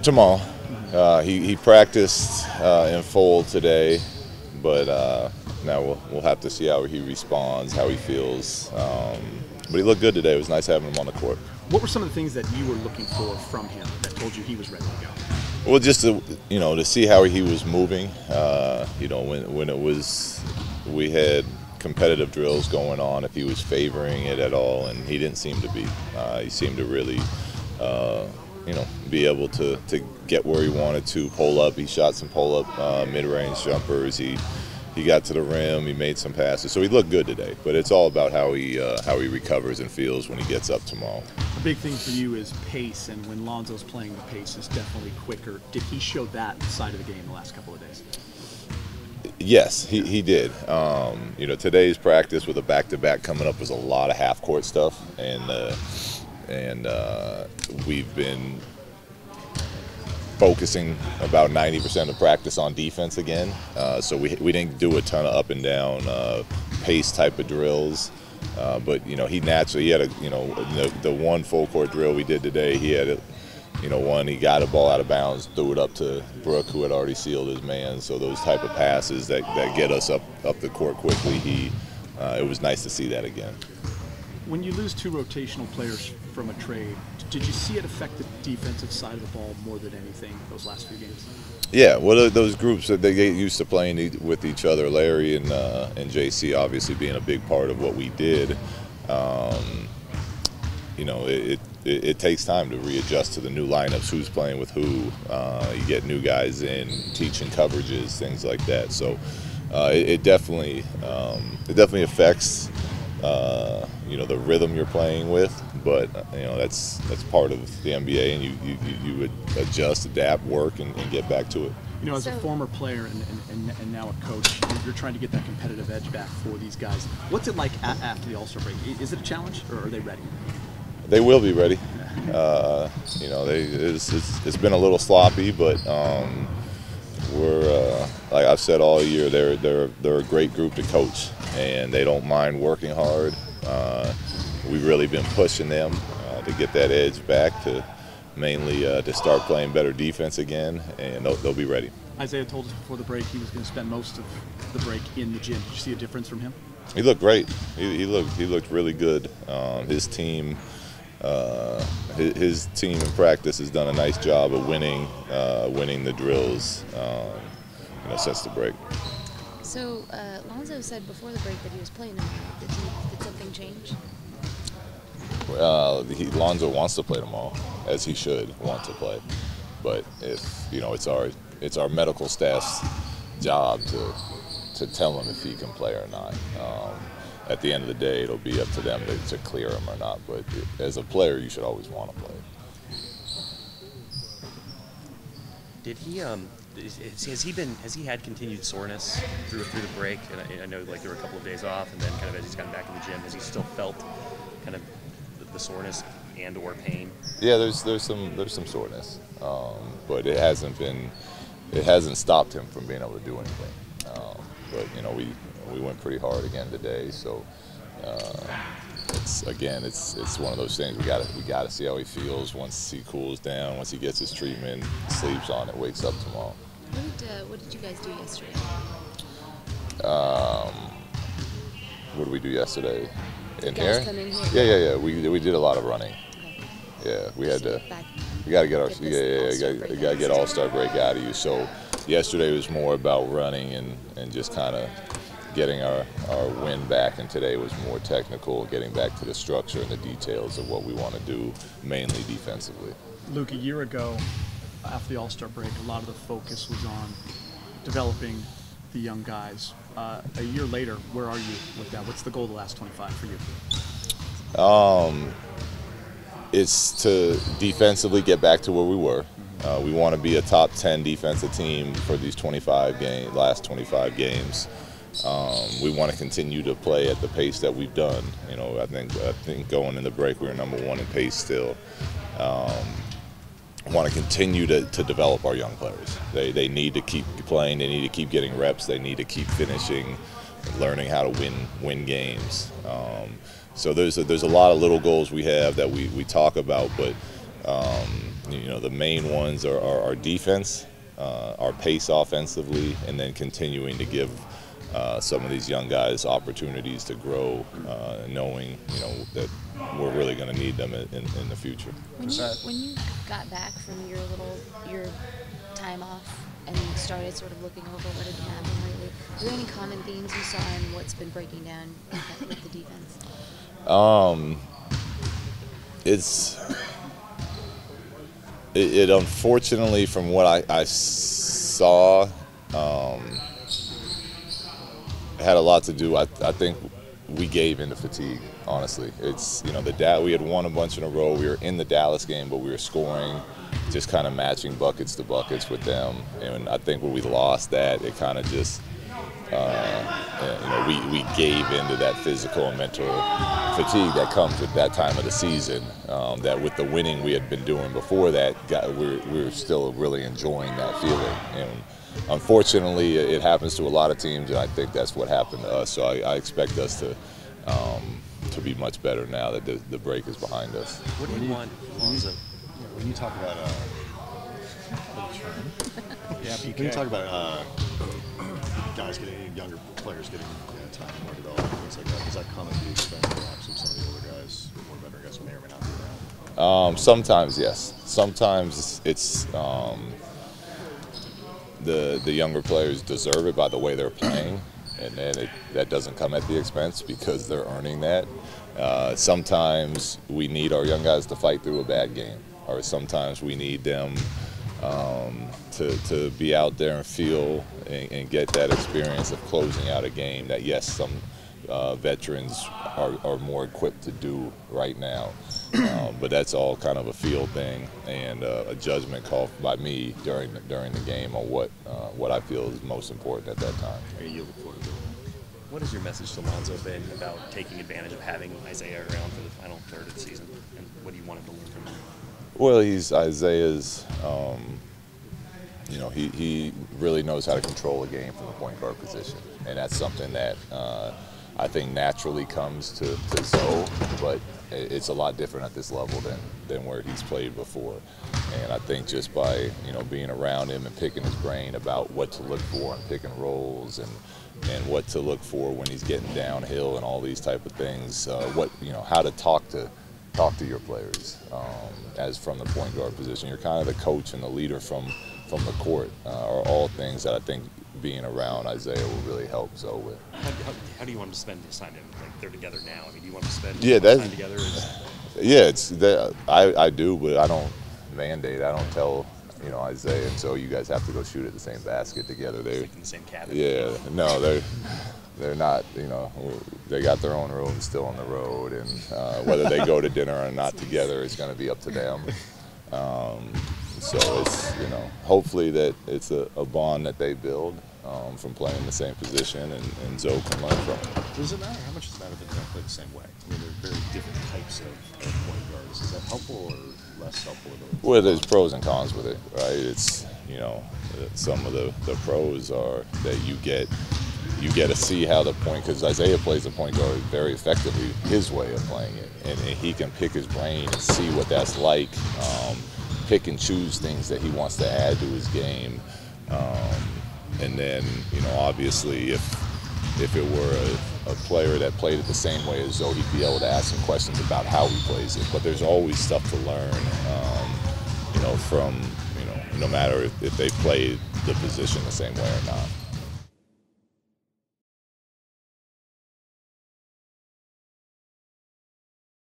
Tomorrow. He practiced in full today, but now we'll have to see how he responds, how he feels. But he looked good today. It was nice having him on the court. What were some of the things that you were looking for from him that told you he was ready to go? Well, just to see how he was moving. When it was we had competitive drills going on, if he was favoring it at all, and he didn't seem to be. He seemed to really, be able to get where he wanted to. Pull up. He shot some pull up mid-range jumpers. He got to the rim. He made some passes. So he looked good today. But it's all about how he recovers and feels when he gets up tomorrow. A big thing for you is pace, and when Lonzo's playing, the pace is definitely quicker. Did he show that side of the game the last couple of days? Yes, he did. Today's practice with a back-to-back coming up was a lot of half-court stuff, and we've been focusing about 90% of practice on defense again. So we didn't do a ton of up and down pace type of drills. But he had the one full court drill we did today. He had he got a ball out of bounds, threw it up to Brooke, who had already sealed his man. So those type of passes that get us up the court quickly. It was nice to see that again. When you lose two rotational players from a trade, did you see it affect the defensive side of the ball more than anything those last few games? Yeah, well, those groups they get used to playing with each other. Larry and JC obviously being a big part of what we did. It takes time to readjust to the new lineups. Who's playing with who? You get new guys in, teaching coverages, things like that. So it definitely affects the rhythm you're playing with. But that's part of the NBA, and you would adjust, adapt, work, and get back to it. As a former player and now a coach, you're trying to get that competitive edge back for these guys. What's it like after the All-Star break? Is it a challenge, or are they ready? They will be ready. It's been a little sloppy, but we're like I've said all year, they're a great group to coach, and they don't mind working hard. We've really been pushing them to get that edge back, to mainly to start playing better defense again, and they'll be ready. Isaiah told us before the break he was going to spend most of the break in the gym. Did you see a difference from him? He looked great. He looked really good. His team in practice has done a nice job of winning the drills since the break. So Lonzo said before the break that he was playing tomorrow. Did something change? Lonzo wants to play tomorrow, as he should want to play. But if it's our medical staff's job to tell him if he can play or not. At the end of the day, it'll be up to them to clear him or not. But as a player, you should always want to play. Did he? Has he had continued soreness through the break? And I know there were a couple of days off, and then kind of as he's gotten back in the gym, has he still felt kind of the soreness and/or pain? Yeah, there's some soreness, but it hasn't stopped him from being able to do anything. But we went pretty hard again today, so it's one of those things we got to see how he feels once he cools down, once he gets his treatment, sleeps on it, wakes up tomorrow. What did you guys do yesterday? What did we do yesterday? In guys here? come in here? Yeah. We did a lot of running. Okay. Yeah, we had to. Back. We got to get our Get got to get All-Star break out of you. So yesterday was more about running and just kind of getting our wind back, and today was more technical, getting back to the structure and the details of what we want to do, mainly defensively. Luke, a year ago, after the All-Star break, a lot of the focus was on developing the young guys. A year later, where are you with that? What's the goal of the last 25 for you? It's to defensively get back to where we were. We want to be a top 10 defensive team for these last 25 games. We want to continue to play at the pace that we've done. I think going in the break we were #1 in pace still. Want to continue to develop our young players. They need to keep playing. They need to keep getting reps. They need to keep finishing, learning how to win games. So there's a lot of little goals we have that we talk about, but the main ones are our defense, our pace offensively, and then continuing to give some of these young guys opportunities to grow, knowing that we're really going to need them in the future. When you got back from your time off and started sort of looking over what had been happening lately, are there any common themes you saw in what's been breaking down with the defense? It unfortunately, from what I saw, had a lot to do. I think we gave into fatigue. Honestly, it's we had won a bunch in a row. We were in the Dallas game, but we were scoring, just kind of matching buckets to buckets with them. And I think when we lost that, it kind of just we gave into that physical and mental fatigue that comes with that time of the season. That with the winning we had been doing before that, we were still really enjoying that feeling. And unfortunately, it happens to a lot of teams, and I think that's what happened to us. So I expect us to be much better now that the break is behind us. What do you want, Lonzo? When you talk about when you talk about guys younger players getting time and more development, things like that, does that come at the expense perhaps of some of the older guys, more veteran guys who may or may not be around? Sometimes, yes. Sometimes it's the younger players deserve it by the way they're playing, and then that doesn't come at the expense because they're earning that. Sometimes we need our young guys to fight through a bad game, or sometimes we need them to be out there and feel and get that experience of closing out a game that, yes, some veterans are more equipped to do right now. But that's all kind of a field thing and a judgment call by me during the game on what I feel is most important at that time. You look forward to it. What has your message to Lonzo been about taking advantage of having Isaiah around for the final third of the season, and what do you want him to learn from him? Well, Isaiah's, he really knows how to control a game from the point guard position, and that's something that I think naturally comes to Zoe, but it's a lot different at this level than where he's played before. And I think just by being around him and picking his brain about what to look for and pick and rolls and what to look for when he's getting downhill and all these type of things, how to talk to your players as from the point guard position. You're kind of the coach and the leader from the court, are all things that I think being around Isaiah will really help Zoe with. How do you want him to spend his time? Like they're together now. I mean, do you want him to spend time together? I do, but I don't mandate. I don't tell Isaiah and so you guys have to go shoot at the same basket together. They're in the same cabin. Yeah, no, they're not. They got their own rooms still on the road, and whether they go to dinner or not together is going to be up to them. So it's hopefully that it's a bond that they build from playing the same position, and Zoe can learn from it. Does it matter? How much does it matter that they don't play the same way? I mean, they're very different types of point guards. Is that helpful or less helpful? Well, there's pros and cons with it, right? It's some of the pros are that you get to see how the point, because Isaiah plays the point guard very effectively, his way of playing it, and he can pick his brain and see what that's like. Pick and choose things that he wants to add to his game, and then obviously if it were a player that played it the same way as Zoe, he'd be able to ask some questions about how he plays it. But there's always stuff to learn, from no matter if they play the position the same way or not.